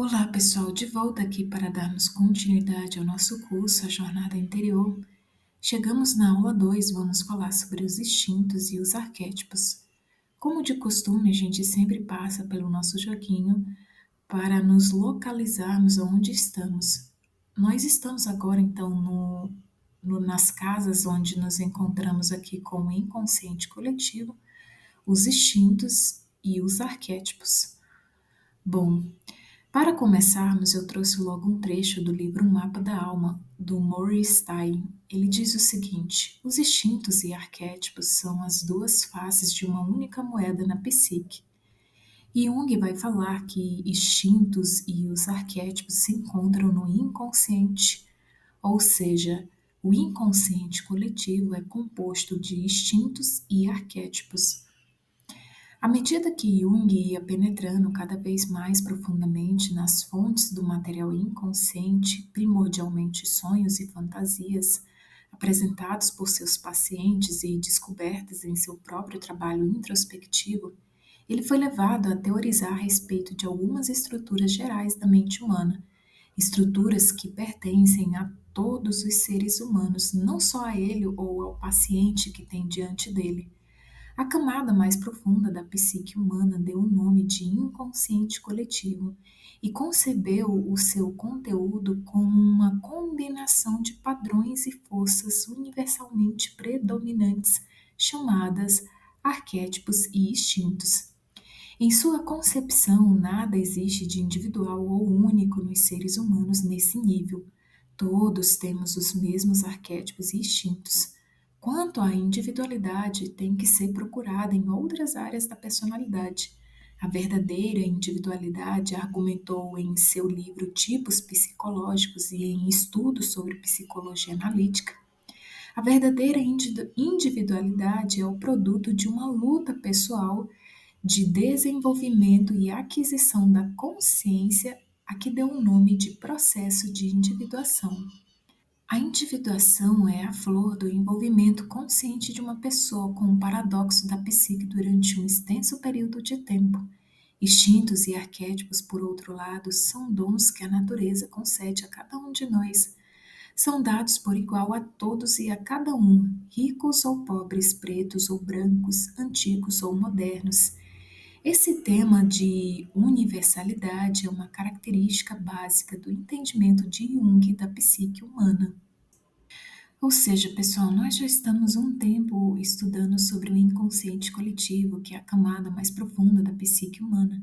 Olá, pessoal, de volta aqui para darmos continuidade ao nosso curso, a Jornada Interior. Chegamos na aula 2, vamos falar sobre os instintos e os arquétipos. Como de costume, a gente sempre passa pelo nosso joguinho para nos localizarmos onde estamos. Nós estamos agora, então, nas casas onde nos encontramos aqui com o inconsciente coletivo, os instintos e os arquétipos. Bom, para começarmos, eu trouxe logo um trecho do livro Um Mapa da Alma, do Maurice Stein. Ele diz o seguinte: os instintos e arquétipos são as duas faces de uma única moeda na psique. E Jung vai falar que instintos e os arquétipos se encontram no inconsciente, ou seja, o inconsciente coletivo é composto de instintos e arquétipos. À medida que Jung ia penetrando cada vez mais profundamente nas fontes do material inconsciente, primordialmente sonhos e fantasias, apresentados por seus pacientes e descobertas em seu próprio trabalho introspectivo, ele foi levado a teorizar a respeito de algumas estruturas gerais da mente humana, estruturas que pertencem a todos os seres humanos, não só a ele ou ao paciente que tem diante dele. A camada mais profunda da psique humana deu o nome de inconsciente coletivo e concebeu o seu conteúdo como uma combinação de padrões e forças universalmente predominantes, chamadas arquétipos e instintos. Em sua concepção, nada existe de individual ou único nos seres humanos nesse nível. Todos temos os mesmos arquétipos e instintos. Quanto à individualidade, tem que ser procurada em outras áreas da personalidade. A verdadeira individualidade, argumentou em seu livro Tipos Psicológicos e em estudos sobre psicologia analítica, a verdadeira individualidade é o produto de uma luta pessoal de desenvolvimento e aquisição da consciência, a que deu o nome de processo de individuação. A individuação é a flor do envolvimento consciente de uma pessoa com o paradoxo da psique durante um extenso período de tempo. Instintos e arquétipos, por outro lado, são dons que a natureza concede a cada um de nós. São dados por igual a todos e a cada um, ricos ou pobres, pretos ou brancos, antigos ou modernos. Esse tema de universalidade é uma característica básica do entendimento de Jung da psique humana. Ou seja, pessoal, nós já estamos um tempo estudando sobre o inconsciente coletivo, que é a camada mais profunda da psique humana.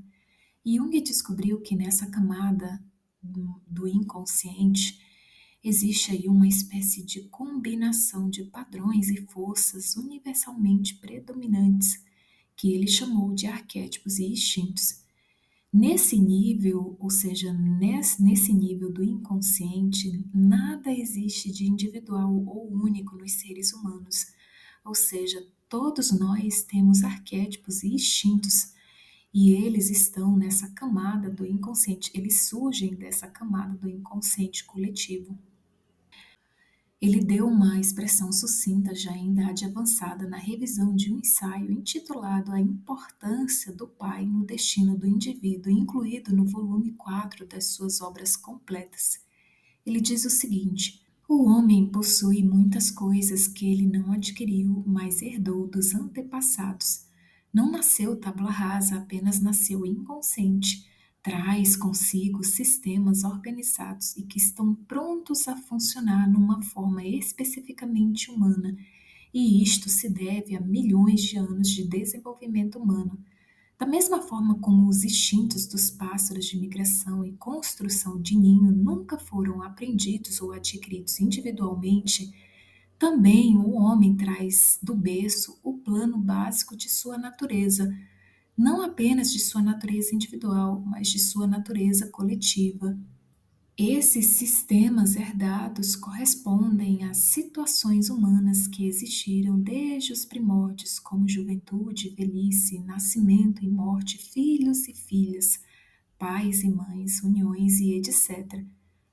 E Jung descobriu que nessa camada do inconsciente existe aí uma espécie de combinação de padrões e forças universalmente predominantes, que ele chamou de arquétipos e instintos. Nesse nível, ou seja, nesse nível do inconsciente, nada existe de individual ou único nos seres humanos. Ou seja, todos nós temos arquétipos e instintos, e eles estão nessa camada do inconsciente, eles surgem dessa camada do inconsciente coletivo. Ele deu uma expressão sucinta já em idade avançada na revisão de um ensaio intitulado A Importância do Pai no Destino do Indivíduo, incluído no volume 4 das suas obras completas. Ele diz o seguinte: o homem possui muitas coisas que ele não adquiriu, mas herdou dos antepassados. Não nasceu tabula rasa, apenas nasceu inconsciente. Traz consigo sistemas organizados e que estão prontos a funcionar numa forma especificamente humana, e isto se deve a milhões de anos de desenvolvimento humano. Da mesma forma como os instintos dos pássaros de migração e construção de ninho nunca foram aprendidos ou adquiridos individualmente, também o homem traz do berço o plano básico de sua natureza, não apenas de sua natureza individual, mas de sua natureza coletiva. Esses sistemas herdados correspondem às situações humanas que existiram desde os primórdios, como juventude, velhice, nascimento e morte, filhos e filhas, pais e mães, uniões e etc.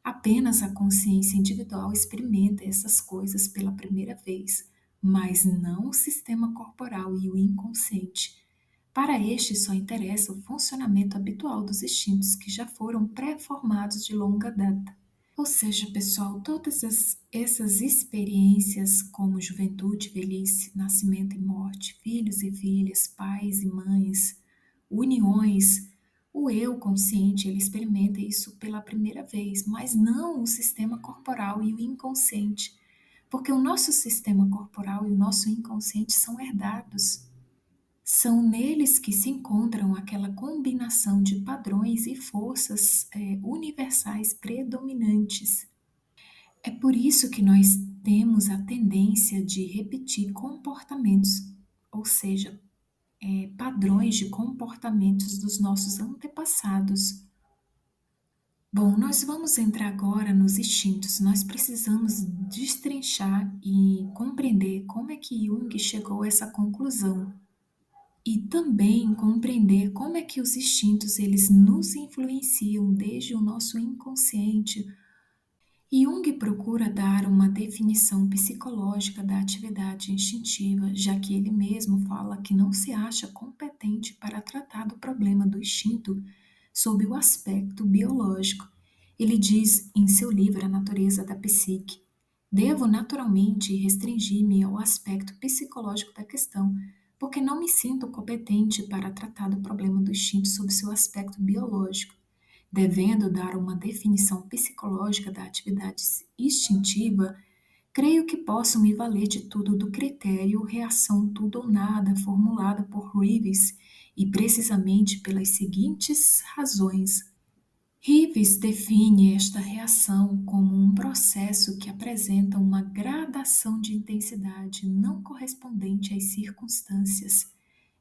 Apenas a consciência individual experimenta essas coisas pela primeira vez, mas não o sistema corporal e o inconsciente. Para este só interessa o funcionamento habitual dos instintos que já foram pré-formados de longa data. Ou seja, pessoal, essas experiências como juventude, velhice, nascimento e morte, filhos e filhas, pais e mães, uniões, o eu consciente, ele experimenta isso pela primeira vez, mas não o sistema corporal e o inconsciente, porque o nosso sistema corporal e o nosso inconsciente são herdados. São neles que se encontram aquela combinação de padrões e forças universais predominantes. É por isso que nós temos a tendência de repetir comportamentos, ou seja, padrões de comportamentos dos nossos antepassados. Bom, nós vamos entrar agora nos instintos. Nós precisamos destrinchar e compreender como é que Jung chegou a essa conclusão. E também compreender como é que os instintos eles nos influenciam desde o nosso inconsciente. Jung procura dar uma definição psicológica da atividade instintiva, já que ele mesmo fala que não se acha competente para tratar do problema do instinto sob o aspecto biológico. Ele diz em seu livro A Natureza da Psique: devo naturalmente restringir-me ao aspecto psicológico da questão, porque não me sinto competente para tratar do problema do instinto sob seu aspecto biológico. Devendo dar uma definição psicológica da atividade instintiva, creio que posso me valer de tudo do critério reação tudo ou nada formulada por Reeves, e precisamente pelas seguintes razões. Reeves define esta reação como um processo que apresenta uma gradação de intensidade não correspondente às circunstâncias.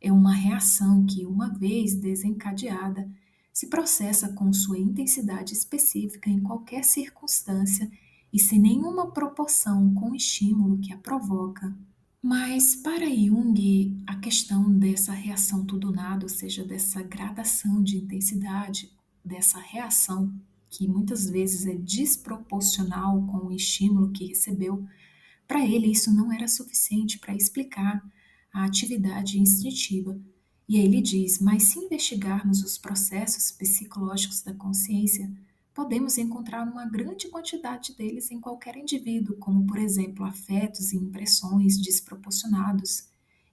É uma reação que, uma vez desencadeada, se processa com sua intensidade específica em qualquer circunstância e sem nenhuma proporção com o estímulo que a provoca. Mas para Jung, a questão dessa reação tudo ou nada, ou seja, dessa gradação de intensidade, dessa reação que muitas vezes é desproporcional com o estímulo que recebeu, para ele isso não era suficiente para explicar a atividade instintiva. E aí ele diz: mas se investigarmos os processos psicológicos da consciência, podemos encontrar uma grande quantidade deles em qualquer indivíduo, como, por exemplo, afetos e impressões desproporcionados,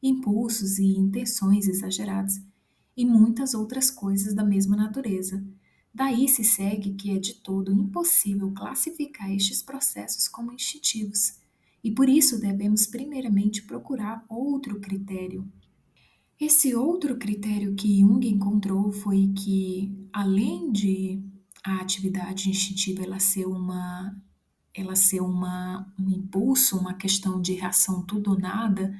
impulsos e intenções exageradas, e muitas outras coisas da mesma natureza. Daí se segue que é de todo impossível classificar estes processos como instintivos, e por isso devemos primeiramente procurar outro critério. Esse outro critério que Jung encontrou foi que, além de a atividade instintiva um impulso, uma questão de reação tudo ou nada,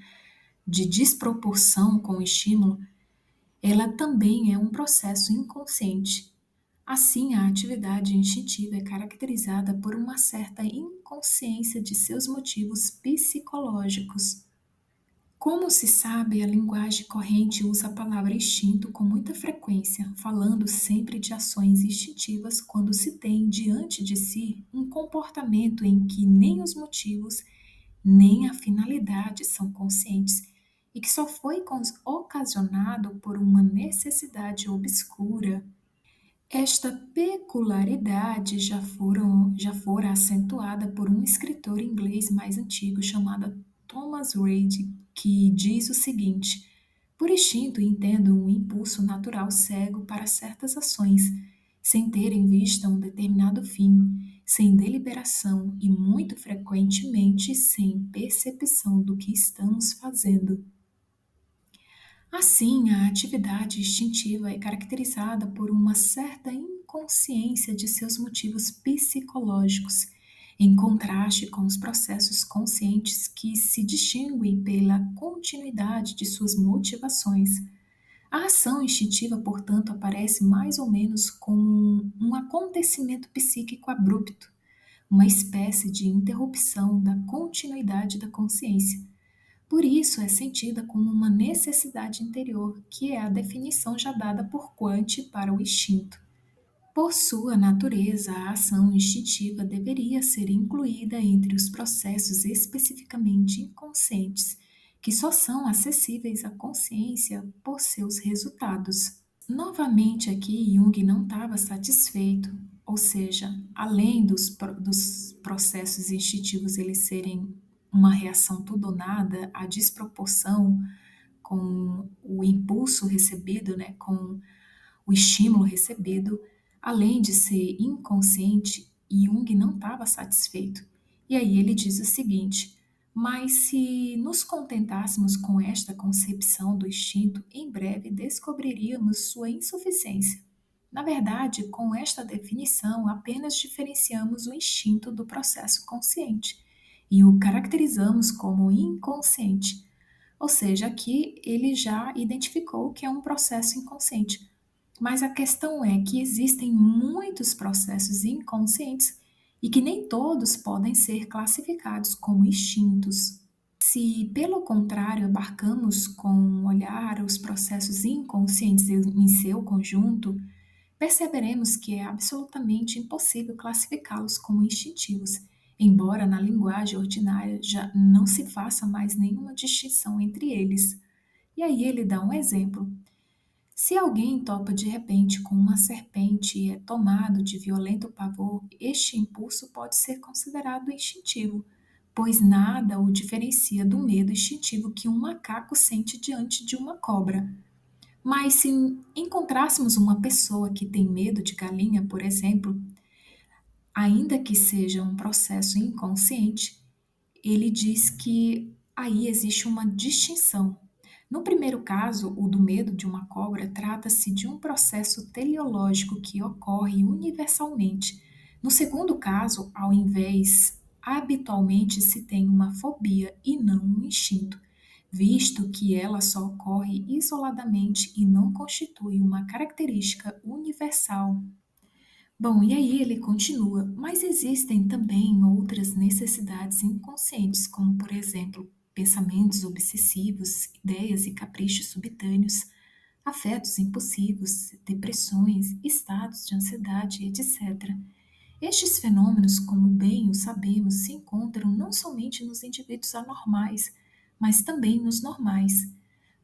de desproporção com o estímulo, ela também é um processo inconsciente. Assim, a atividade instintiva é caracterizada por uma certa inconsciência de seus motivos psicológicos. Como se sabe, a linguagem corrente usa a palavra instinto com muita frequência, falando sempre de ações instintivas quando se tem diante de si um comportamento em que nem os motivos nem a finalidade são conscientes e que só foi ocasionado por uma necessidade obscura. Esta peculiaridade já fora acentuada por um escritor inglês mais antigo chamado Thomas Reid, que diz o seguinte: por instinto entendo um impulso natural cego para certas ações, sem ter em vista um determinado fim, sem deliberação e muito frequentemente sem percepção do que estamos fazendo. Assim, a atividade instintiva é caracterizada por uma certa inconsciência de seus motivos psicológicos, em contraste com os processos conscientes que se distinguem pela continuidade de suas motivações. A ação instintiva, portanto, aparece mais ou menos como um acontecimento psíquico abrupto, uma espécie de interrupção da continuidade da consciência. Por isso, é sentida como uma necessidade interior, que é a definição já dada por Quant para o instinto. Por sua natureza, a ação instintiva deveria ser incluída entre os processos especificamente inconscientes, que só são acessíveis à consciência por seus resultados. Novamente aqui, Jung não estava satisfeito, ou seja, além dos processos instintivos eles serem uma reação tudo ou nada, a desproporção com o impulso recebido, né, com o estímulo recebido, além de ser inconsciente, Jung não estava satisfeito. E aí ele diz o seguinte: mas se nos contentássemos com esta concepção do instinto, em breve descobriríamos sua insuficiência. Na verdade, com esta definição, apenas diferenciamos o instinto do processo consciente e o caracterizamos como inconsciente. Ou seja, aqui ele já identificou que é um processo inconsciente. Mas a questão é que existem muitos processos inconscientes e que nem todos podem ser classificados como instintos. Se, pelo contrário, abarcamos com um olhar os processos inconscientes em seu conjunto, perceberemos que é absolutamente impossível classificá-los como instintivos, embora na linguagem ordinária já não se faça mais nenhuma distinção entre eles. E aí ele dá um exemplo. Se alguém topa de repente com uma serpente e é tomado de violento pavor, este impulso pode ser considerado instintivo, pois nada o diferencia do medo instintivo que um macaco sente diante de uma cobra. Mas se encontrássemos uma pessoa que tem medo de galinha, por exemplo, ainda que seja um processo inconsciente, ele diz que aí existe uma distinção. No primeiro caso, o do medo de uma cobra, trata-se de um processo teleológico que ocorre universalmente. No segundo caso, ao invés, habitualmente se tem uma fobia e não um instinto, visto que ela só ocorre isoladamente e não constitui uma característica universal. Bom, e aí ele continua, mas existem também outras necessidades inconscientes, como, por exemplo, pensamentos obsessivos, ideias e caprichos subitâneos, afetos impulsivos, depressões, estados de ansiedade, etc. Estes fenômenos, como bem o sabemos, se encontram não somente nos indivíduos anormais, mas também nos normais.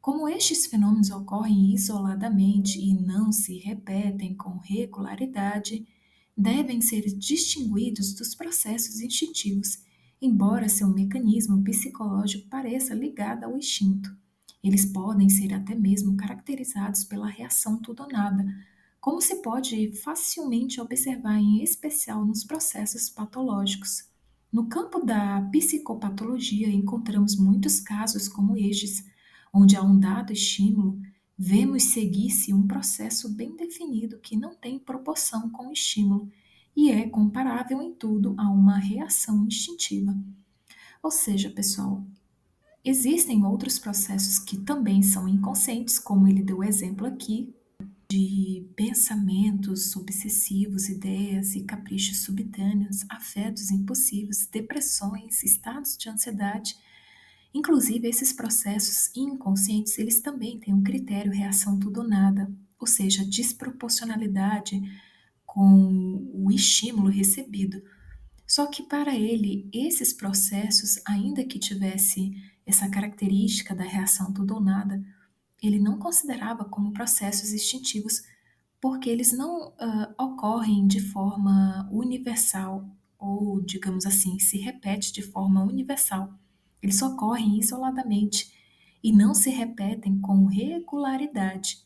Como estes fenômenos ocorrem isoladamente e não se repetem com regularidade, devem ser distinguidos dos processos instintivos, embora seu mecanismo psicológico pareça ligado ao instinto. Eles podem ser até mesmo caracterizados pela reação tudo ou nada, como se pode facilmente observar, em especial nos processos patológicos. No campo da psicopatologia, encontramos muitos casos como estes, onde a um dado estímulo vemos seguir-se um processo bem definido que não tem proporção com o estímulo e é comparável em tudo a uma reação instintiva. Ou seja, pessoal, existem outros processos que também são inconscientes, como ele deu o exemplo aqui, de pensamentos obsessivos, ideias e caprichos subitâneos, afetos impulsivos, depressões, estados de ansiedade. Inclusive, esses processos inconscientes, eles também têm um critério reação tudo ou nada, ou seja, desproporcionalidade com o estímulo recebido. Só que para ele, esses processos, ainda que tivesse essa característica da reação tudo ou nada, ele não considerava como processos instintivos, porque eles não ocorrem de forma universal, ou, digamos assim, se repete de forma universal. Eles ocorrem isoladamente e não se repetem com regularidade.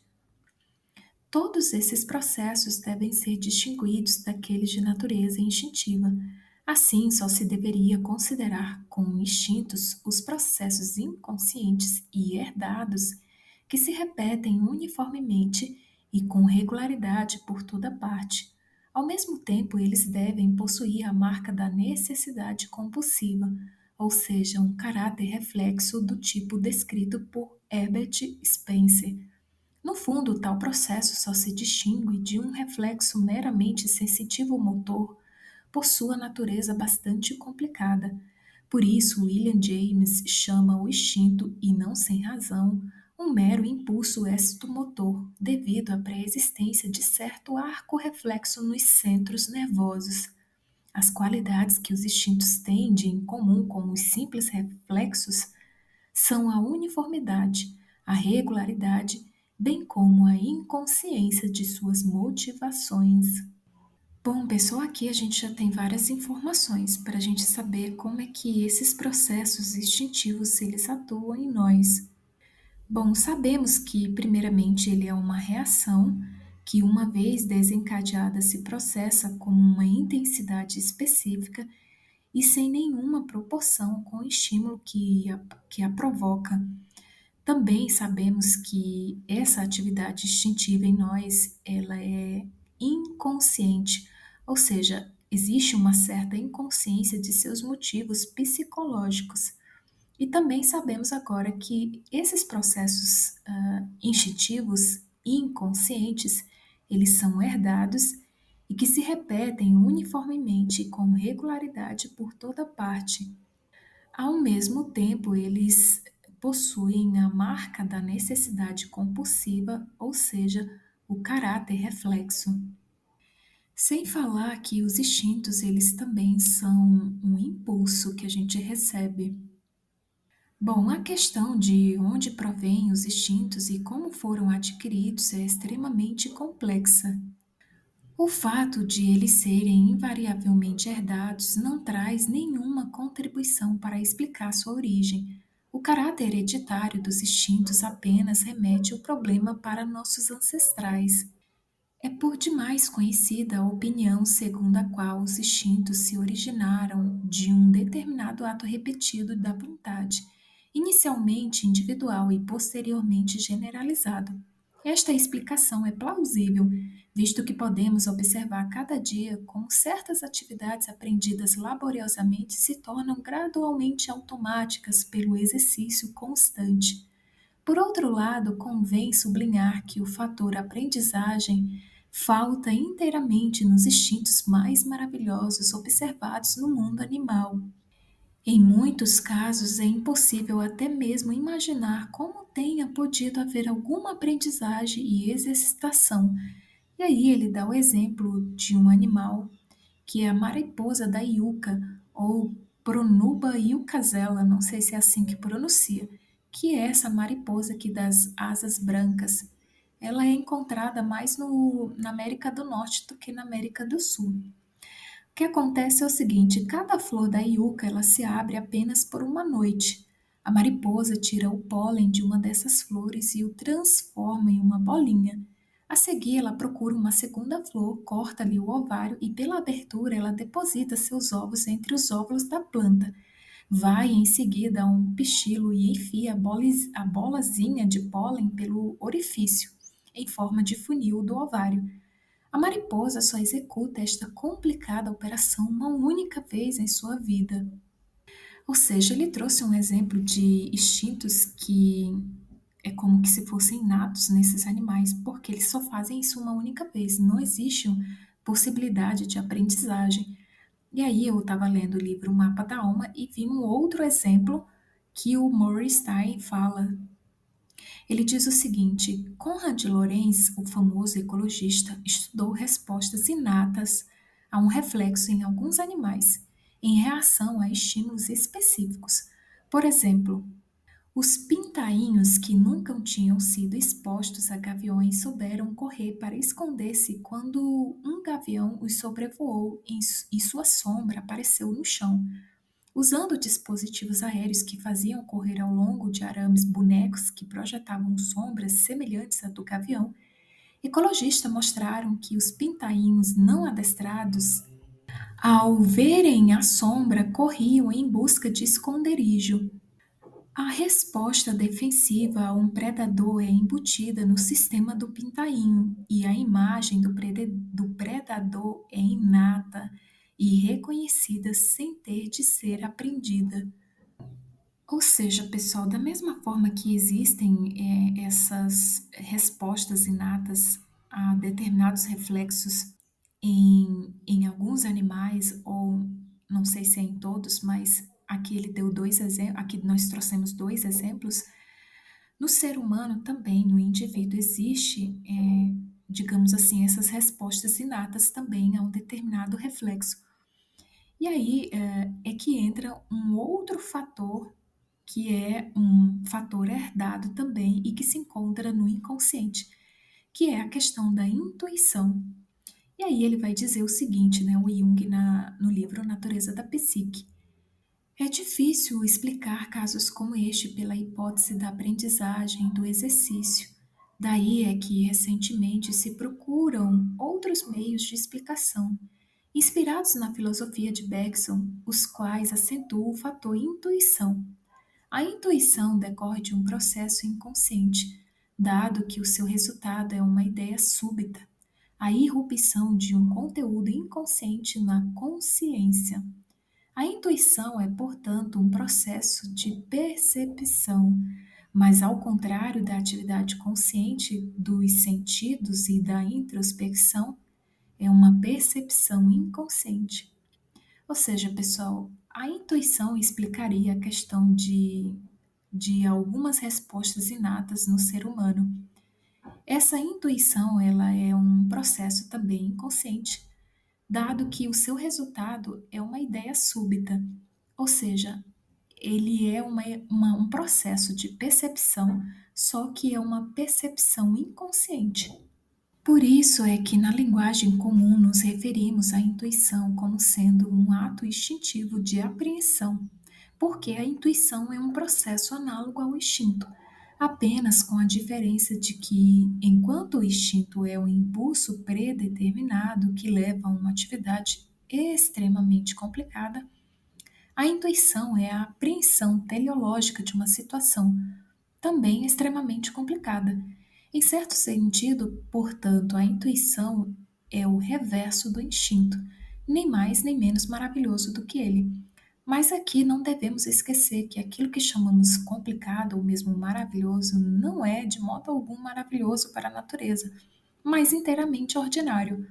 Todos esses processos devem ser distinguidos daqueles de natureza instintiva. Assim, só se deveria considerar como instintos os processos inconscientes e herdados que se repetem uniformemente e com regularidade por toda parte. Ao mesmo tempo, eles devem possuir a marca da necessidade compulsiva, ou seja, um caráter reflexo do tipo descrito por Herbert Spencer. No fundo, tal processo só se distingue de um reflexo meramente sensitivo-motor por sua natureza bastante complicada. Por isso, William James chama o instinto, e não sem razão, um mero impulso êxito-motor, devido à pré-existência de certo arco reflexo nos centros nervosos. As qualidades que os instintos têm de em comum com os simples reflexos são a uniformidade, a regularidade, bem como a inconsciência de suas motivações. Bom, pessoal, aqui a gente já tem várias informações para a gente saber como é que esses processos instintivos eles atuam em nós. Bom, sabemos que, primeiramente, ele é uma reação que, uma vez desencadeada, se processa como uma intensidade específica e sem nenhuma proporção com o estímulo que a provoca. Também sabemos que essa atividade instintiva em nós, ela é inconsciente, ou seja, existe uma certa inconsciência de seus motivos psicológicos. E também sabemos agora que esses processos instintivos inconscientes, eles são herdados e que se repetem uniformemente com regularidade por toda parte. Ao mesmo tempo, eles possuem a marca da necessidade compulsiva, ou seja, o caráter reflexo. Sem falar que os instintos, eles também são um impulso que a gente recebe. Bom, a questão de onde provêm os instintos e como foram adquiridos é extremamente complexa. O fato de eles serem invariavelmente herdados não traz nenhuma contribuição para explicar sua origem. O caráter hereditário dos instintos apenas remete o problema para nossos ancestrais. É por demais conhecida a opinião segundo a qual os instintos se originaram de um determinado ato repetido da vontade, inicialmente individual e posteriormente generalizado. Esta explicação é plausível, visto que podemos observar cada dia como certas atividades aprendidas laboriosamente se tornam gradualmente automáticas pelo exercício constante. Por outro lado, convém sublinhar que o fator aprendizagem falta inteiramente nos instintos mais maravilhosos observados no mundo animal. Em muitos casos, é impossível até mesmo imaginar como tenha podido haver alguma aprendizagem e exercitação. E aí ele dá o exemplo de um animal que é a mariposa da Iuca, ou Pronuba iucazela, não sei se é assim que pronuncia, que é essa mariposa que dá as asas brancas. Ela é encontrada mais na América do Norte do que na América do Sul. O que acontece é o seguinte, cada flor da iuca ela se abre apenas por uma noite. A mariposa tira o pólen de uma dessas flores e o transforma em uma bolinha. A seguir, ela procura uma segunda flor, corta ali o ovário e, pela abertura, ela deposita seus ovos entre os óvulos da planta. Vai em seguida a um pichilo e enfia a bolazinha de pólen pelo orifício, em forma de funil do ovário. A mariposa só executa esta complicada operação uma única vez em sua vida. Ou seja, ele trouxe um exemplo de instintos que é como que se fossem inatos nesses animais, porque eles só fazem isso uma única vez, não existe possibilidade de aprendizagem. E aí eu estava lendo o livro O Mapa da Alma e vi um outro exemplo que o Murray Stein fala. Ele diz o seguinte: Konrad Lorenz, o famoso ecologista, estudou respostas inatas a um reflexo em alguns animais, em reação a estímulos específicos. Por exemplo, os pintainhos que nunca tinham sido expostos a gaviões souberam correr para esconder-se quando um gavião os sobrevoou e sua sombra apareceu no chão. Usando dispositivos aéreos que faziam correr ao longo de arames bonecos que projetavam sombras semelhantes à do gavião, ecologistas mostraram que os pintainhos não adestrados, ao verem a sombra, corriam em busca de esconderijo. A resposta defensiva a um predador é embutida no sistema do pintainho, e a imagem do predador é inata e reconhecida sem ter de ser aprendida. Ou seja, pessoal, da mesma forma que existem essas respostas inatas a determinados reflexos em alguns animais, ou não sei se é em todos, mas aqui ele deu dois exemplos, aqui nós trouxemos dois exemplos, no ser humano também, no indivíduo, existe, digamos assim, essas respostas inatas também a um determinado reflexo. E aí é que entra um outro fator que é um fator herdado também e que se encontra no inconsciente, que é a questão da intuição. E aí ele vai dizer o seguinte, né, o Jung no livro Natureza da Psique. É difícil explicar casos como este pela hipótese da aprendizagem, do exercício. Daí é que recentemente se procuram outros meios de explicação, inspirados na filosofia de Bergson, os quais acentuam o fator intuição. A intuição decorre de um processo inconsciente, dado que o seu resultado é uma ideia súbita, a irrupção de um conteúdo inconsciente na consciência. A intuição é, portanto, um processo de percepção, mas ao contrário da atividade consciente dos sentidos e da introspecção, é uma percepção inconsciente. Ou seja, pessoal, a intuição explicaria a questão de algumas respostas inatas no ser humano. Essa intuição, ela é um processo também inconsciente, dado que o seu resultado é uma ideia súbita, ou seja, ele é um processo de percepção, só que é uma percepção inconsciente. Por isso é que na linguagem comum nos referimos à intuição como sendo um ato instintivo de apreensão, porque a intuição é um processo análogo ao instinto, apenas com a diferença de que, enquanto o instinto é um impulso predeterminado que leva a uma atividade extremamente complicada, a intuição é a apreensão teleológica de uma situação também extremamente complicada. Em certo sentido, portanto, a intuição é o reverso do instinto, nem mais nem menos maravilhoso do que ele. Mas aqui não devemos esquecer que aquilo que chamamos complicado ou mesmo maravilhoso não é de modo algum maravilhoso para a natureza, mas inteiramente ordinário.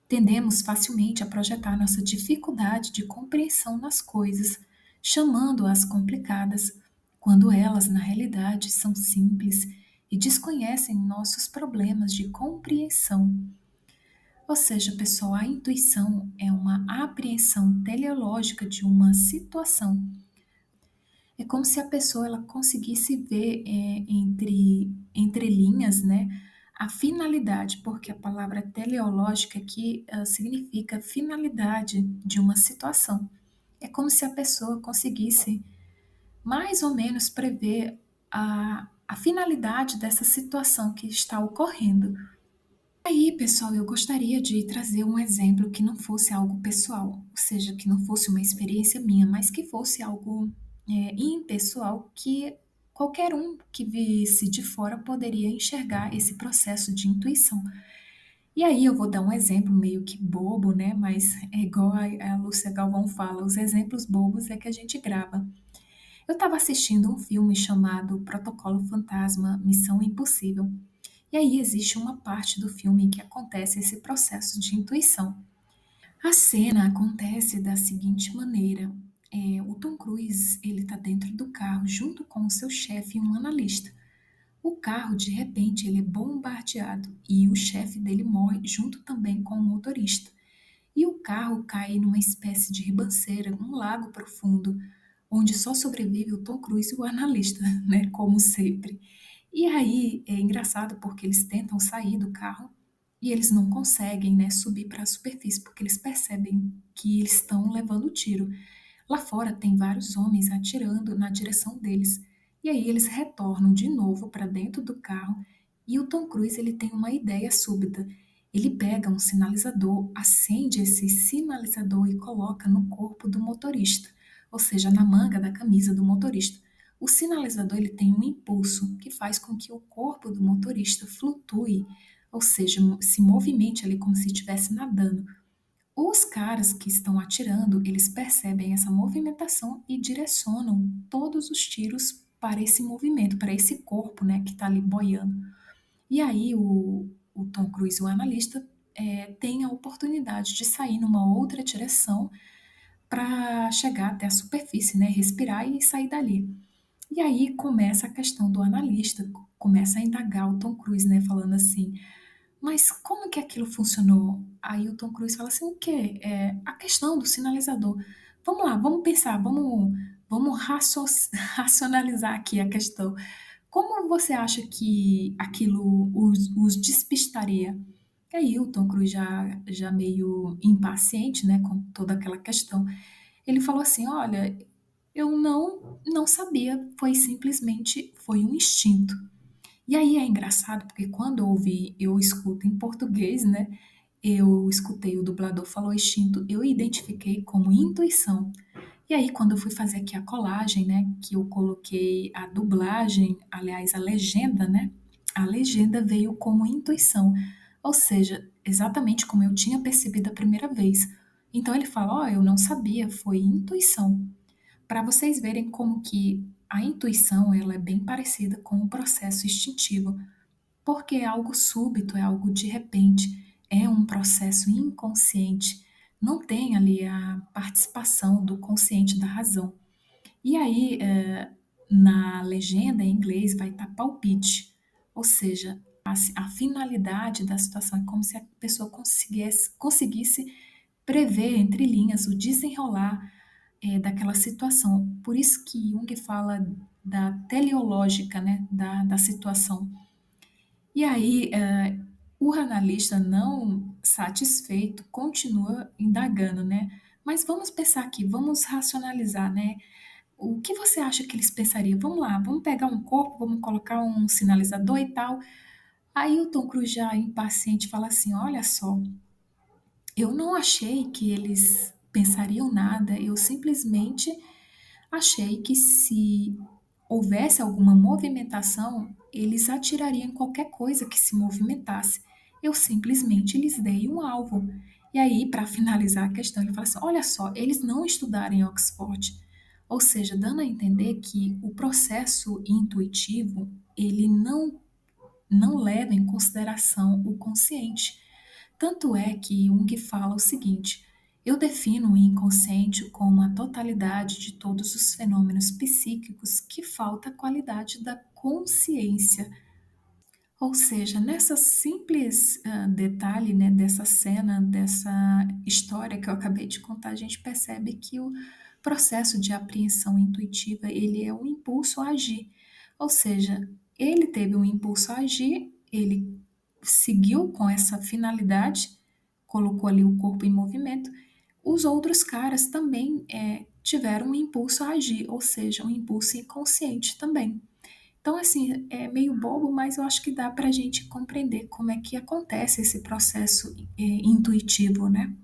Tendemos facilmente a projetar nossa dificuldade de compreensão nas coisas, chamando-as complicadas, quando elas, na realidade, são simples e desconhecem nossos problemas de compreensão. Ou seja, pessoal, a intuição é uma apreensão teleológica de uma situação. É como se a pessoa ela conseguisse ver entre linhas, né, a finalidade, porque a palavra teleológica aqui significa finalidade de uma situação. É como se a pessoa conseguisse mais ou menos prever a finalidade dessa situação que está ocorrendo. Aí, pessoal, eu gostaria de trazer um exemplo que não fosse algo pessoal, ou seja, que não fosse uma experiência minha, mas que fosse algo impessoal, que qualquer um que visse de fora poderia enxergar esse processo de intuição. E aí eu vou dar um exemplo meio que bobo, né? Mas é igual a Lúcia Galvão fala, os exemplos bobos é que a gente grava. Eu estava assistindo um filme chamado Protocolo Fantasma, Missão Impossível. E aí existe uma parte do filme que acontece esse processo de intuição. A cena acontece da seguinte maneira: o Tom Cruise ele está dentro do carro junto com o seu chefe, um analista. O carro de repente ele é bombardeado e o chefe dele morre junto também com o motorista. E o carro cai numa espécie de ribanceira, um lago profundo, onde só sobrevive o Tom Cruise e o analista, né? Como sempre. E aí é engraçado porque eles tentam sair do carro e eles não conseguem, né, subir para a superfície porque eles percebem que eles estão levando tiro. Lá fora tem vários homens atirando na direção deles. E aí eles retornam de novo para dentro do carro e o Tom Cruise ele tem uma ideia súbita. Ele pega um sinalizador, acende esse sinalizador e coloca no corpo do motorista, ou seja, na manga da camisa do motorista. O sinalizador ele tem um impulso que faz com que o corpo do motorista flutue, ou seja, se movimente ali como se estivesse nadando. Os caras que estão atirando, eles percebem essa movimentação e direcionam todos os tiros para esse movimento, para esse corpo, né, que está ali boiando. E aí o Tom Cruise, o analista, tem a oportunidade de sair numa outra direção para chegar até a superfície, né, respirar e sair dali. E aí começa a questão do analista, começa a indagar o Tom Cruise, né, falando assim: mas como que aquilo funcionou? Aí o Tom Cruise fala assim: o quê? A questão do sinalizador. Vamos lá, vamos pensar, Vamos racionalizar aqui a questão. Como você acha que aquilo os despistaria? E aí o Tom Cruise já meio impaciente, né, com toda aquela questão, ele falou assim: "Olha, eu não sabia, foi um instinto". E aí é engraçado, porque quando eu escuto em português, né, eu escutei o dublador falou instinto, eu identifiquei como intuição. E aí, quando eu fui fazer aqui a colagem, né, que eu coloquei a dublagem, aliás, a legenda, né, a legenda veio como intuição, ou seja, exatamente como eu tinha percebido a primeira vez. Então ele fala: "Ó, eu não sabia, foi intuição". Para vocês verem como que a intuição, ela é bem parecida com o processo instintivo, porque é algo súbito, é algo de repente, é um processo inconsciente, não tem ali a participação do consciente da razão. E aí, na legenda em inglês vai estar palpite, ou seja, a finalidade da situação é como se a pessoa conseguisse prever entre linhas o desenrolar, daquela situação. Por isso que Jung fala da teleológica, né, da situação. E aí, o analista não satisfeito continua indagando, né? Mas vamos pensar aqui, vamos racionalizar, né? O que você acha que eles pensariam? Vamos lá, vamos pegar um corpo, vamos colocar um sinalizador e tal. Aí o Tom Cruise já impaciente fala assim: Olha só, eu não achei que eles pensariam nada, eu simplesmente achei que se houvesse alguma movimentação, eles atirariam em qualquer coisa que se movimentasse. Eu simplesmente lhes dei um alvo. E aí, para finalizar a questão, ele fala assim: olha só, eles não estudaram em Oxford. Ou seja, dando a entender que o processo intuitivo, ele não leva em consideração o consciente. Tanto é que Jung fala o seguinte: eu defino o inconsciente como a totalidade de todos os fenômenos psíquicos que falta a qualidade da consciência. Ou seja, nessa simples detalhe, né, dessa cena, dessa história que eu acabei de contar, a gente percebe que o processo de apreensão intuitiva ele é um impulso a agir. Ou seja, ele teve um impulso a agir, ele seguiu com essa finalidade, colocou ali o corpo em movimento. Os outros caras também tiveram um impulso a agir, ou seja, um impulso inconsciente também. Então, assim, é meio bobo, mas eu acho que dá para a gente compreender como é que acontece esse processo intuitivo, né?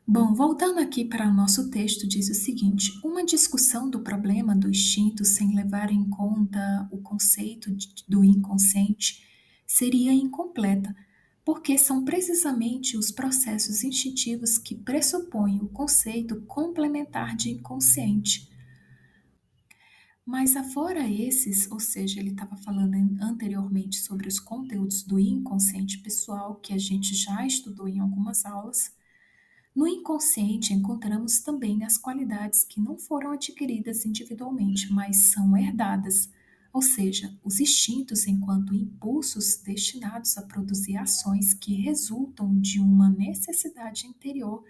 Bom, voltando aqui para o nosso texto, diz o seguinte: uma discussão do problema do instinto sem levar em conta o conceito do inconsciente seria incompleta, porque são precisamente os processos instintivos que pressupõem o conceito complementar de inconsciente. Mas afora esses, ou seja, ele estava falando anteriormente sobre os conteúdos do inconsciente pessoal, que a gente já estudou em algumas aulas. No inconsciente encontramos também as qualidades que não foram adquiridas individualmente, mas são herdadas, ou seja, os instintos enquanto impulsos destinados a produzir ações que resultam de uma necessidade interior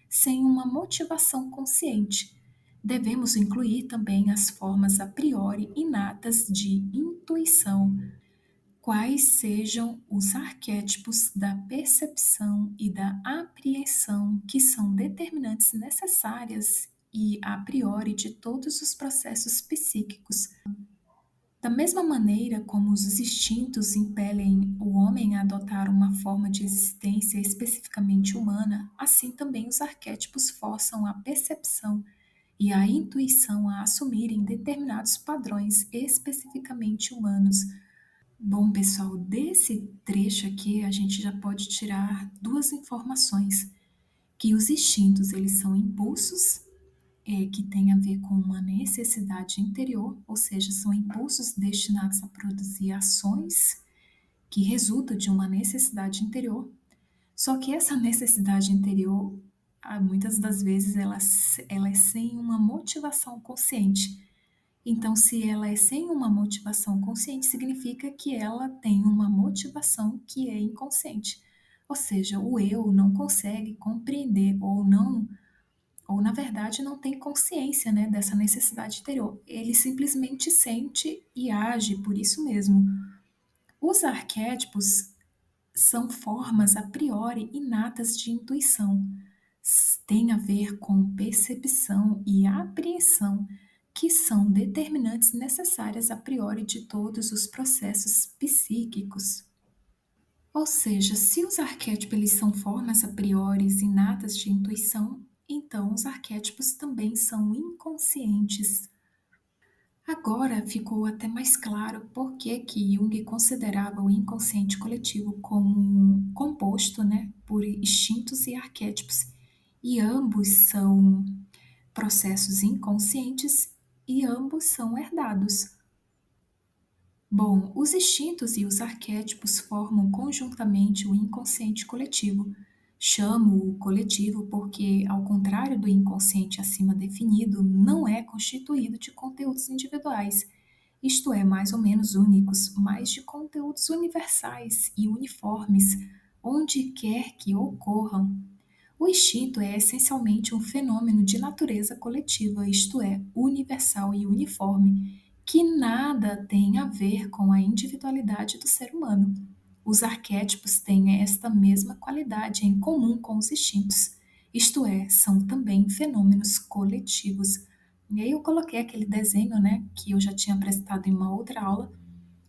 sem uma motivação consciente. Devemos incluir também as formas a priori inatas de intuição, quais sejam os arquétipos da percepção e da apreensão que são determinantes necessárias e a priori de todos os processos psíquicos. Da mesma maneira como os instintos impelem o homem a adotar uma forma de existência especificamente humana, assim também os arquétipos forçam a percepção e a intuição a assumirem determinados padrões especificamente humanos. Bom, pessoal, desse trecho aqui a gente já pode tirar duas informações, que os instintos eles são impulsos que têm a ver com uma necessidade interior, ou seja, são impulsos destinados a produzir ações que resultam de uma necessidade interior. Só que essa necessidade interior, muitas das vezes, ela é sem uma motivação consciente. Então, se ela é sem uma motivação consciente, significa que ela tem uma motivação que é inconsciente. Ou seja, o eu não consegue compreender ou não ou na verdade não tem consciência, né, dessa necessidade interior. Ele simplesmente sente e age por isso mesmo. Os arquétipos são formas a priori inatas de intuição. Tem a ver com percepção e apreensão, que são determinantes necessárias a priori de todos os processos psíquicos. Ou seja, se os arquétipos eles são formas a priori inatas de intuição, então os arquétipos também são inconscientes. Agora ficou até mais claro por que que Jung considerava o inconsciente coletivo como composto, né, por instintos e arquétipos, e ambos são processos inconscientes e ambos são herdados. Bom, os instintos e os arquétipos formam conjuntamente o inconsciente coletivo. Chamo-o coletivo porque, ao contrário do inconsciente acima definido, não é constituído de conteúdos individuais, isto é, mais ou menos únicos, mas de conteúdos universais e uniformes, onde quer que ocorram. O instinto é essencialmente um fenômeno de natureza coletiva, isto é, universal e uniforme, que nada tem a ver com a individualidade do ser humano. Os arquétipos têm esta mesma qualidade em comum com os instintos, isto é, são também fenômenos coletivos. E aí eu coloquei aquele desenho, né, que eu já tinha apresentado em uma outra aula,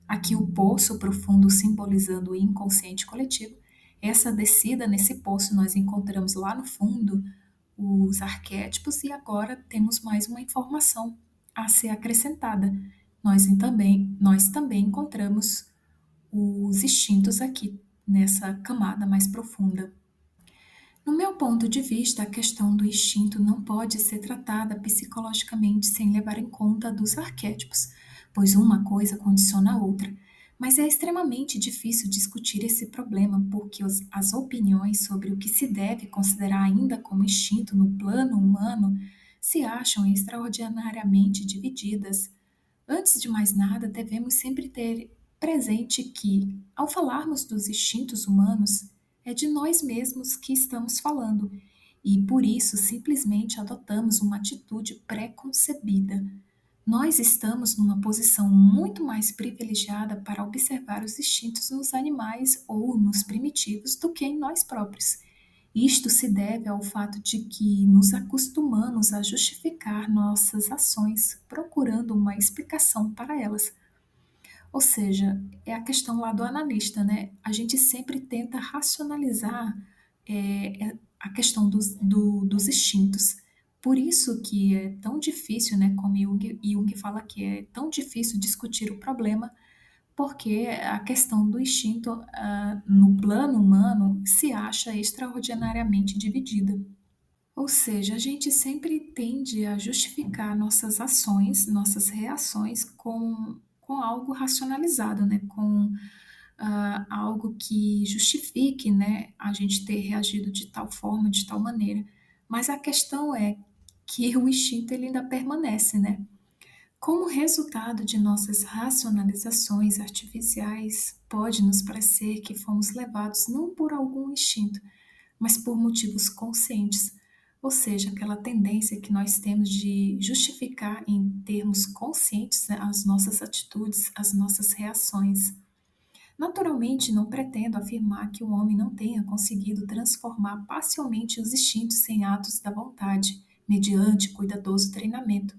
aqui o poço profundo simbolizando o inconsciente coletivo. Essa descida nesse poço nós encontramos lá no fundo os arquétipos e agora temos mais uma informação a ser acrescentada. Nós também encontramos os instintos aqui nessa camada mais profunda. No meu ponto de vista, a questão do instinto não pode ser tratada psicologicamente sem levar em conta dos arquétipos, pois uma coisa condiciona a outra. Mas é extremamente difícil discutir esse problema porque as opiniões sobre o que se deve considerar ainda como instinto no plano humano se acham extraordinariamente divididas. Antes de mais nada, devemos sempre ter presente que, ao falarmos dos instintos humanos, é de nós mesmos que estamos falando, e por isso simplesmente adotamos uma atitude pré-concebida. Nós estamos numa posição muito mais privilegiada para observar os instintos nos animais ou nos primitivos do que em nós próprios. Isto se deve ao fato de que nos acostumamos a justificar nossas ações, procurando uma explicação para elas. Ou seja, é a questão lá do analista, né? A gente sempre tenta racionalizar a questão dos instintos. Por isso que é tão difícil, né? Como Jung fala que é tão difícil discutir o problema, porque a questão do instinto no plano humano se acha extraordinariamente dividida. Ou seja, a gente sempre tende a justificar nossas ações, nossas reações com algo racionalizado, né? Com algo que justifique, né, a gente ter reagido de tal forma, de tal maneira. Mas a questão é que o instinto ele ainda permanece, né? Como resultado de nossas racionalizações artificiais, pode nos parecer que fomos levados não por algum instinto, mas por motivos conscientes, ou seja, aquela tendência que nós temos de justificar em termos conscientes, né, as nossas atitudes, as nossas reações. Naturalmente, não pretendo afirmar que o homem não tenha conseguido transformar parcialmente os instintos em atos da vontade, mediante cuidadoso treinamento.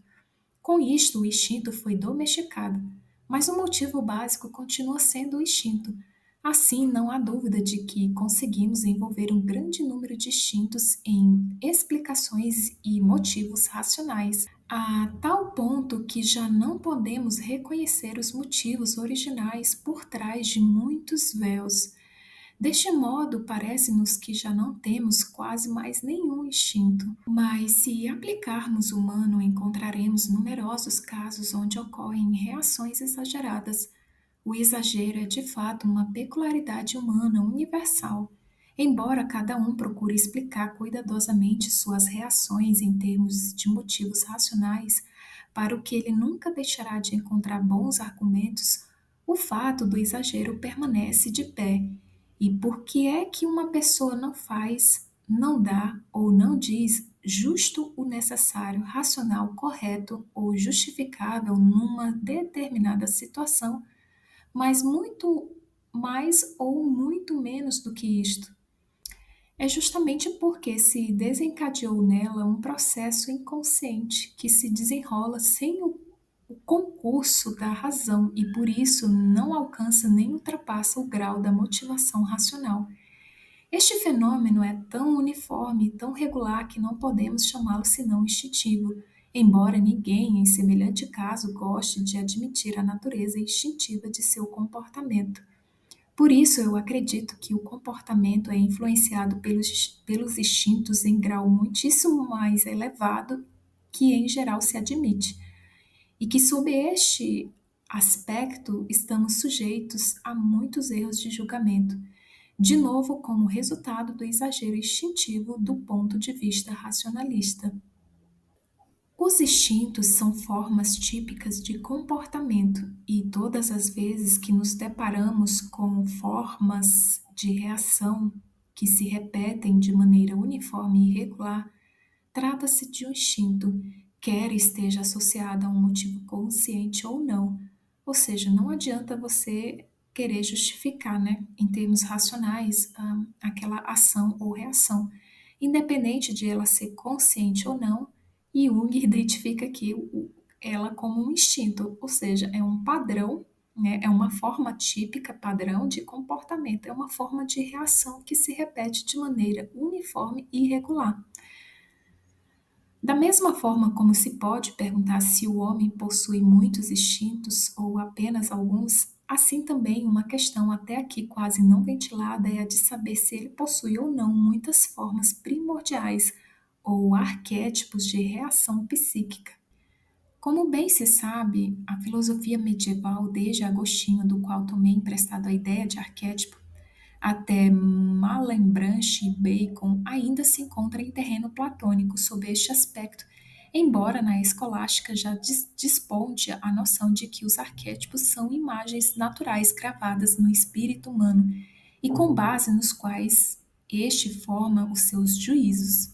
Com isto, o instinto foi domesticado, mas o motivo básico continua sendo o instinto. Assim, não há dúvida de que conseguimos envolver um grande número de instintos em explicações e motivos racionais, a tal ponto que já não podemos reconhecer os motivos originais por trás de muitos véus. Deste modo, parece-nos que já não temos quase mais nenhum instinto, mas se aplicarmos o humano, encontraremos numerosos casos onde ocorrem reações exageradas. O exagero é de fato uma peculiaridade humana universal. Embora cada um procure explicar cuidadosamente suas reações em termos de motivos racionais, para o que ele nunca deixará de encontrar bons argumentos, o fato do exagero permanece de pé. E por que é que uma pessoa não faz, não dá ou não diz justo o necessário, racional, correto ou justificável numa determinada situação, mas muito mais ou muito menos do que isto. É justamente porque se desencadeou nela um processo inconsciente que se desenrola sem o concurso da razão e por isso não alcança nem ultrapassa o grau da motivação racional. Este fenômeno é tão uniforme e tão regular que não podemos chamá-lo senão instintivo, embora ninguém, em semelhante caso, goste de admitir a natureza instintiva de seu comportamento. Por isso, eu acredito que o comportamento é influenciado pelos instintos em grau muitíssimo mais elevado que, em geral, se admite, e que, sob este aspecto, estamos sujeitos a muitos erros de julgamento, de novo, como resultado do exagero instintivo do ponto de vista racionalista. Os instintos são formas típicas de comportamento, e todas as vezes que nos deparamos com formas de reação que se repetem de maneira uniforme e regular, trata-se de um instinto, quer esteja associado a um motivo consciente ou não. Ou seja, não adianta você querer justificar, né, em termos racionais, aquela ação ou reação. Independente de ela ser consciente ou não, Jung identifica aqui ela como um instinto, ou seja, é um padrão, né, é uma forma típica padrão de comportamento, é uma forma de reação que se repete de maneira uniforme e regular. Da mesma forma como se pode perguntar se o homem possui muitos instintos ou apenas alguns, assim também uma questão até aqui quase não ventilada é a de saber se ele possui ou não muitas formas primordiais ou arquétipos de reação psíquica. Como bem se sabe, a filosofia medieval, desde Agostinho, do qual tomei emprestado a ideia de arquétipo, até Malebranche e Bacon ainda se encontra em terreno platônico sob este aspecto, embora na escolástica já desponte a noção de que os arquétipos são imagens naturais gravadas no espírito humano e com base nos quais este forma os seus juízos.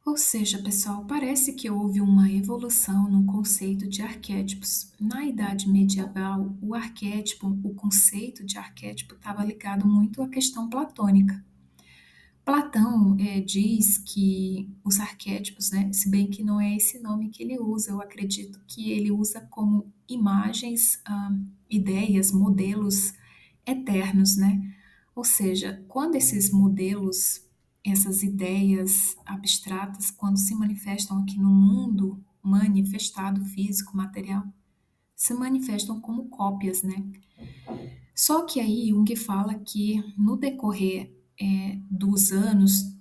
Ou seja, pessoal, parece que houve uma evolução no conceito de arquétipos. Na Idade Medieval, o arquétipo, o conceito de arquétipo estava ligado muito à questão platônica. Platão diz que os arquétipos, né, se bem que não é esse nome que ele usa, eu acredito que ele usa como imagens, ideias, modelos eternos, né? Ou seja, quando esses modelos, essas ideias abstratas, quando se manifestam aqui no mundo manifestado, físico, material, se manifestam como cópias, né? Só que aí Jung fala que no decorrer dos anos,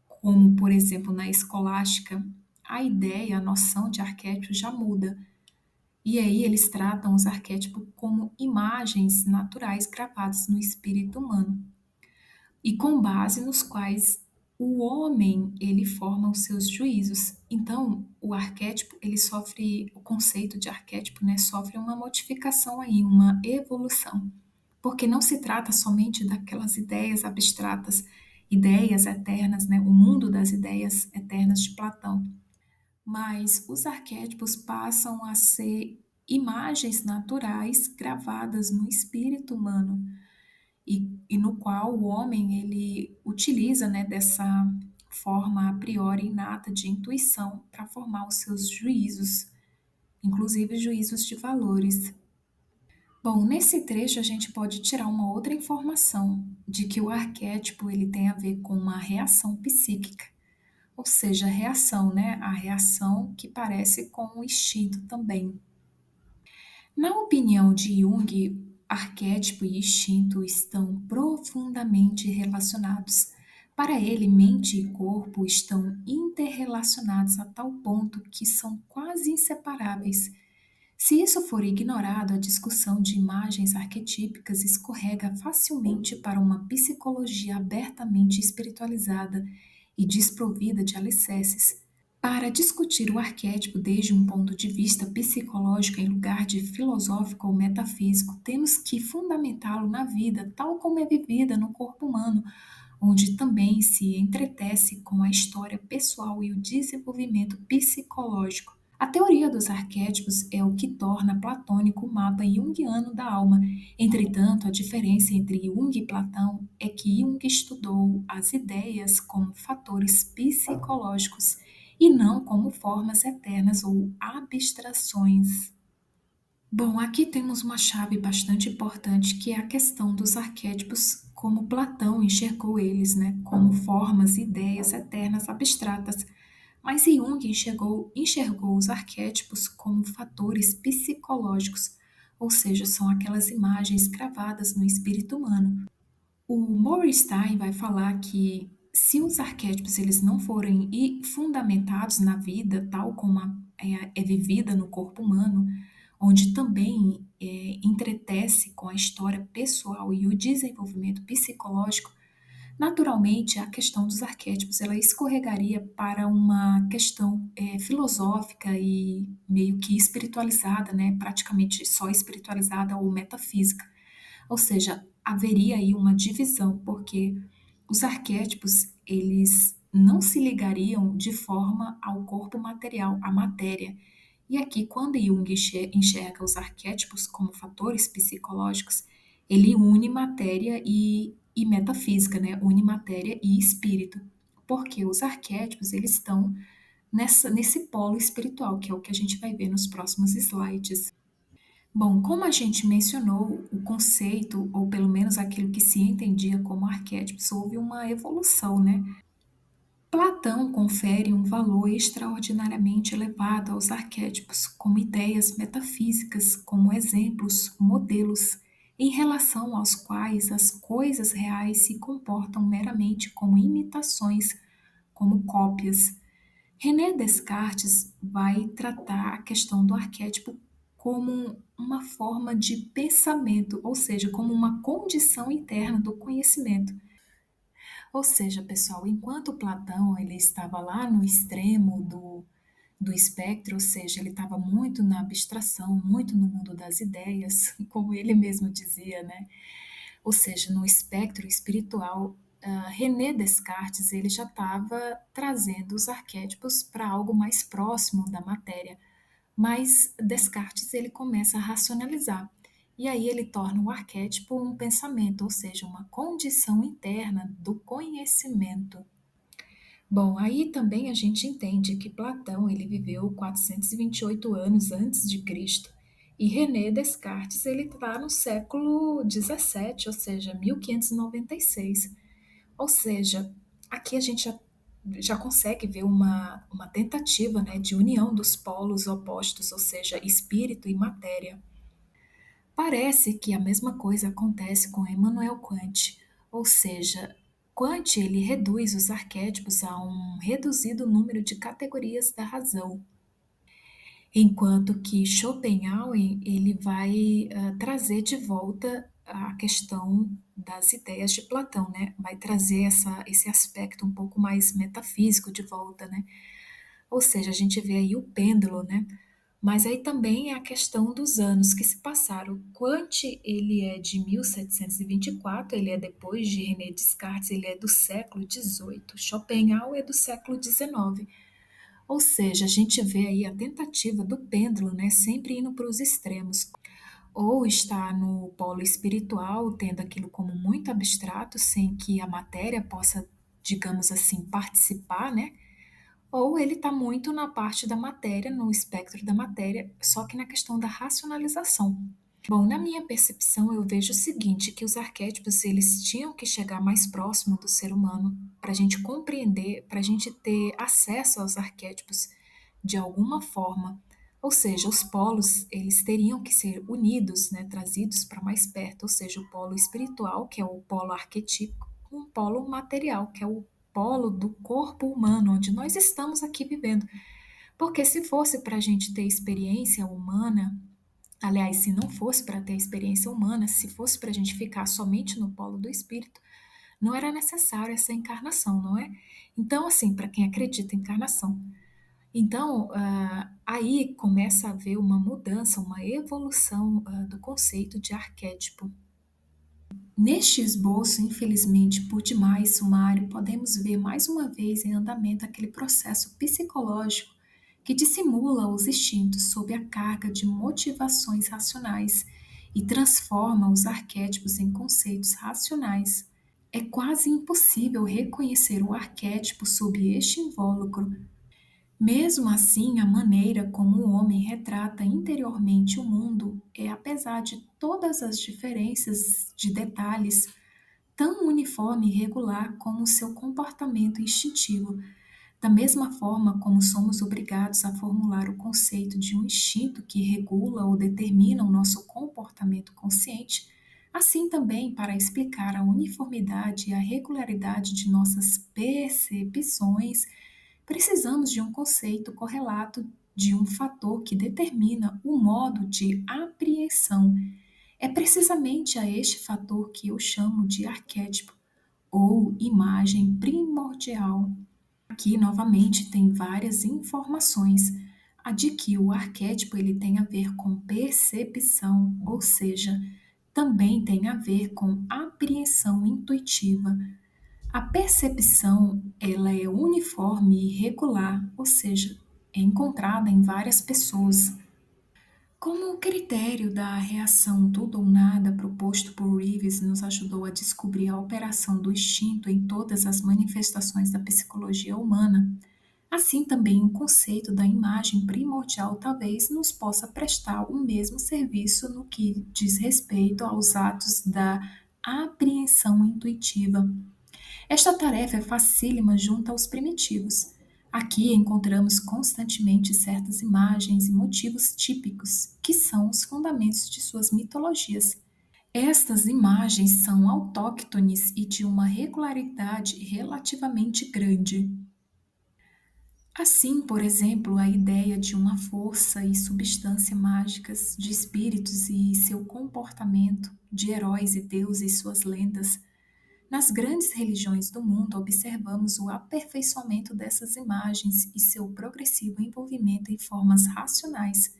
como por exemplo na escolástica, a ideia, a noção de arquétipo já muda. E aí eles tratam os arquétipos como imagens naturais gravadas no espírito humano e com base nos quais o homem ele forma os seus juízos. Então, o arquétipo ele sofre, o conceito de arquétipo, né, sofre uma modificação aí, uma evolução, porque não se trata somente daquelas ideias abstratas, ideias eternas, né, o mundo das ideias eternas de Platão, mas os arquétipos passam a ser imagens naturais gravadas no espírito humano e no qual o homem ele utiliza, né, dessa forma a priori inata de intuição para formar os seus juízos, inclusive juízos de valores. Bom, nesse trecho a gente pode tirar uma outra informação de que o arquétipo ele tem a ver com uma reação psíquica, ou seja, reação, né? A reação que parece com o instinto também. Na opinião de Jung, arquétipo e instinto estão profundamente relacionados. Para ele, mente e corpo estão interrelacionados a tal ponto que são quase inseparáveis. Se isso for ignorado, a discussão de imagens arquetípicas escorrega facilmente para uma psicologia abertamente espiritualizada e desprovida de alicerces. Para discutir o arquétipo desde um ponto de vista psicológico em lugar de filosófico ou metafísico, temos que fundamentá-lo na vida tal como é vivida no corpo humano, onde também se entretece com a história pessoal e o desenvolvimento psicológico. A teoria dos arquétipos é o que torna platônico o mapa junguiano da alma. Entretanto, a diferença entre Jung e Platão é que Jung estudou as ideias como fatores psicológicos e não como formas eternas ou abstrações. Bom, aqui temos uma chave bastante importante que é a questão dos arquétipos, como Platão enxergou eles, né, como formas, ideias eternas abstratas. Mas Jung enxergou os arquétipos como fatores psicológicos, ou seja, são aquelas imagens gravadas no espírito humano. O Morgenstern vai falar que se os arquétipos eles não forem fundamentados na vida, tal como é vivida no corpo humano, onde também entretece com a história pessoal e o desenvolvimento psicológico, naturalmente a questão dos arquétipos ela escorregaria para uma questão filosófica e meio que espiritualizada, né? Praticamente só espiritualizada ou metafísica. Ou seja, haveria aí uma divisão, porque os arquétipos, eles não se ligariam de forma ao corpo material, à matéria. E aqui, quando Jung enxerga os arquétipos como fatores psicológicos, ele une matéria e metafísica, né? Une matéria e espírito. Porque os arquétipos, eles estão nesse polo espiritual, que é o que a gente vai ver nos próximos slides. Bom, como a gente mencionou, o conceito, ou pelo menos aquilo que se entendia como arquétipos, houve uma evolução, né? Platão confere um valor extraordinariamente elevado aos arquétipos, como ideias metafísicas, como exemplos, modelos, em relação aos quais as coisas reais se comportam meramente como imitações, como cópias. René Descartes vai tratar a questão do arquétipo como uma forma de pensamento, ou seja, como uma condição interna do conhecimento. Ou seja, pessoal, enquanto Platão ele estava lá no extremo do espectro, ou seja, ele estava muito na abstração, muito no mundo das ideias, como ele mesmo dizia, né? Ou seja, no espectro espiritual, René Descartes ele já estava trazendo os arquétipos para algo mais próximo da matéria, mas Descartes ele começa a racionalizar. E aí ele torna o arquétipo um pensamento, ou seja, uma condição interna do conhecimento. Bom, aí também a gente entende que Platão ele viveu 428 anos antes de Cristo e René Descartes ele está no século 17, ou seja, 1596. Ou seja, aqui a gente já consegue ver uma tentativa, né, de união dos polos opostos, ou seja, espírito e matéria. Parece que a mesma coisa acontece com Immanuel Kant, ou seja, Kant ele reduz os arquétipos a um reduzido número de categorias da razão, enquanto que Schopenhauer ele vai trazer de volta a questão das ideias de Platão, né? Vai trazer esse aspecto um pouco mais metafísico de volta, né? Ou seja, a gente vê aí o pêndulo, né? Mas aí também é a questão dos anos que se passaram. Kant, ele é de 1724, ele é depois de René Descartes, ele é do século XVIII. Schopenhauer é do século XIX. Ou seja, a gente vê aí a tentativa do pêndulo, né, sempre indo para os extremos. Ou está no polo espiritual, tendo aquilo como muito abstrato, sem que a matéria possa, digamos assim, participar, né? Ou ele está muito na parte da matéria, no espectro da matéria, só que na questão da racionalização. Bom, na minha percepção, eu vejo o seguinte, que os arquétipos eles tinham que chegar mais próximo do ser humano para a gente compreender, para a gente ter acesso aos arquétipos de alguma forma. Ou seja, os polos eles teriam que ser unidos, né, trazidos para mais perto, ou seja, o polo espiritual, que é o polo arquetípico, com o polo material, que é o polo do corpo humano, onde nós estamos aqui vivendo. Porque se fosse para a gente ter experiência humana, aliás, se não fosse para ter experiência humana, se fosse para a gente ficar somente no polo do espírito, não era necessária essa encarnação, não é? Então, assim, para quem acredita em encarnação. Então, aí começa a haver uma mudança, uma evolução do conceito de arquétipo. Neste esboço, infelizmente por demais sumário, podemos ver mais uma vez em andamento aquele processo psicológico que dissimula os instintos sob a carga de motivações racionais e transforma os arquétipos em conceitos racionais. É quase impossível reconhecer o arquétipo sob este invólucro. Mesmo assim, a maneira como o homem retrata interiormente o mundo é, apesar de todas as diferenças de detalhes, tão uniforme e regular como o seu comportamento instintivo. Da mesma forma como somos obrigados a formular o conceito de um instinto que regula ou determina o nosso comportamento consciente, assim também para explicar a uniformidade e a regularidade de nossas percepções, precisamos de um conceito correlato de um fator que determina o modo de apreensão. É precisamente a este fator que eu chamo de arquétipo ou imagem primordial. Aqui, novamente, tem várias informações. A de que o arquétipo ele tem a ver com percepção, ou seja, também tem a ver com apreensão intuitiva. A percepção, ela é uniforme e regular, ou seja, é encontrada em várias pessoas. Como o critério da reação tudo ou nada proposto por Reeves nos ajudou a descobrir a operação do instinto em todas as manifestações da psicologia humana, assim também o conceito da imagem primordial talvez nos possa prestar o mesmo serviço no que diz respeito aos atos da apreensão intuitiva. Esta tarefa é facílima junto aos primitivos. Aqui encontramos constantemente certas imagens e motivos típicos, que são os fundamentos de suas mitologias. Estas imagens são autóctones e de uma regularidade relativamente grande. Assim, por exemplo, a ideia de uma força e substância mágicas, de espíritos e seu comportamento, de heróis e deuses e suas lendas. Nas grandes religiões do mundo, observamos o aperfeiçoamento dessas imagens e seu progressivo envolvimento em formas racionais.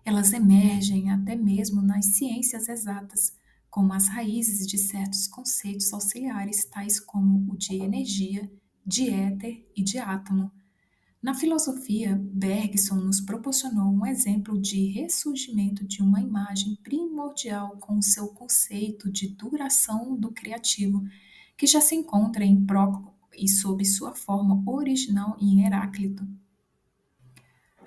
Elas emergem até mesmo nas ciências exatas, como as raízes de certos conceitos auxiliares, tais como o de energia, de éter e de átomo. Na filosofia, Bergson nos proporcionou um exemplo de ressurgimento de uma imagem primordial com o seu conceito de duração do criativo, que já se encontra em Proclo e sob sua forma original em Heráclito.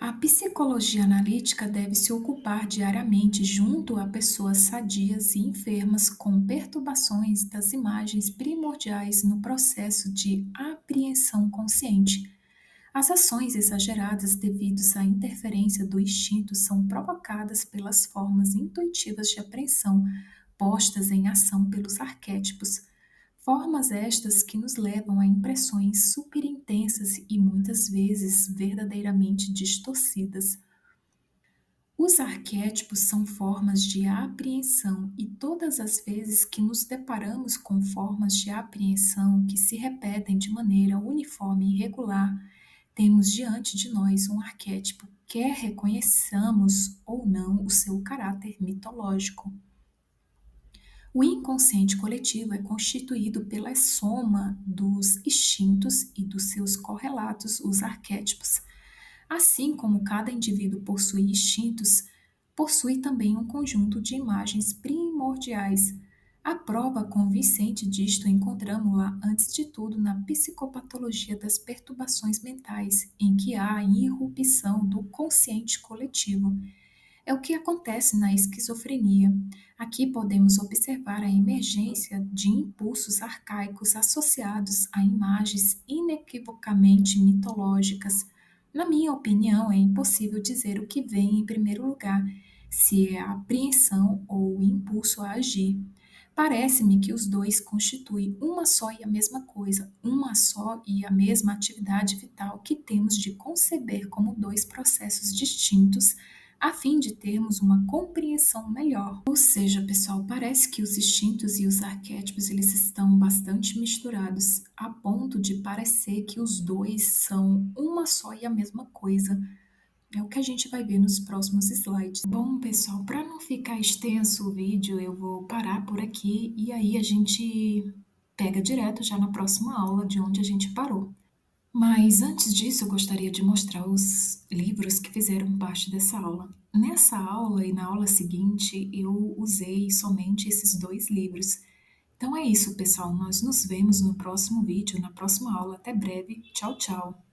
A psicologia analítica deve se ocupar diariamente junto a pessoas sadias e enfermas com perturbações das imagens primordiais no processo de apreensão consciente. As ações exageradas devidas à interferência do instinto são provocadas pelas formas intuitivas de apreensão postas em ação pelos arquétipos, formas estas que nos levam a impressões superintensas e muitas vezes verdadeiramente distorcidas. Os arquétipos são formas de apreensão e todas as vezes que nos deparamos com formas de apreensão que se repetem de maneira uniforme e regular, temos diante de nós um arquétipo, quer reconheçamos ou não o seu caráter mitológico. O inconsciente coletivo é constituído pela soma dos instintos e dos seus correlatos, os arquétipos. Assim como cada indivíduo possui instintos, possui também um conjunto de imagens primordiais. A prova convincente disto encontramos-la, antes de tudo, na psicopatologia das perturbações mentais, em que há a irrupção do consciente coletivo. É o que acontece na esquizofrenia. Aqui podemos observar a emergência de impulsos arcaicos associados a imagens inequivocamente mitológicas. Na minha opinião, é impossível dizer o que vem em primeiro lugar, se é a apreensão ou o impulso a agir. Parece-me que os dois constituem uma só e a mesma coisa, uma só e a mesma atividade vital que temos de conceber como dois processos distintos, a fim de termos uma compreensão melhor. Ou seja, pessoal, parece que os instintos e os arquétipos eles estão bastante misturados, a ponto de parecer que os dois são uma só e a mesma coisa. É o que a gente vai ver nos próximos slides. Bom, pessoal, para não ficar extenso o vídeo, eu vou parar por aqui e aí a gente pega direto já na próxima aula de onde a gente parou. Mas antes disso, eu gostaria de mostrar os livros que fizeram parte dessa aula. Nessa aula e na aula seguinte, eu usei somente esses dois livros. Então é isso, pessoal. Nós nos vemos no próximo vídeo, na próxima aula. Até breve. Tchau, tchau.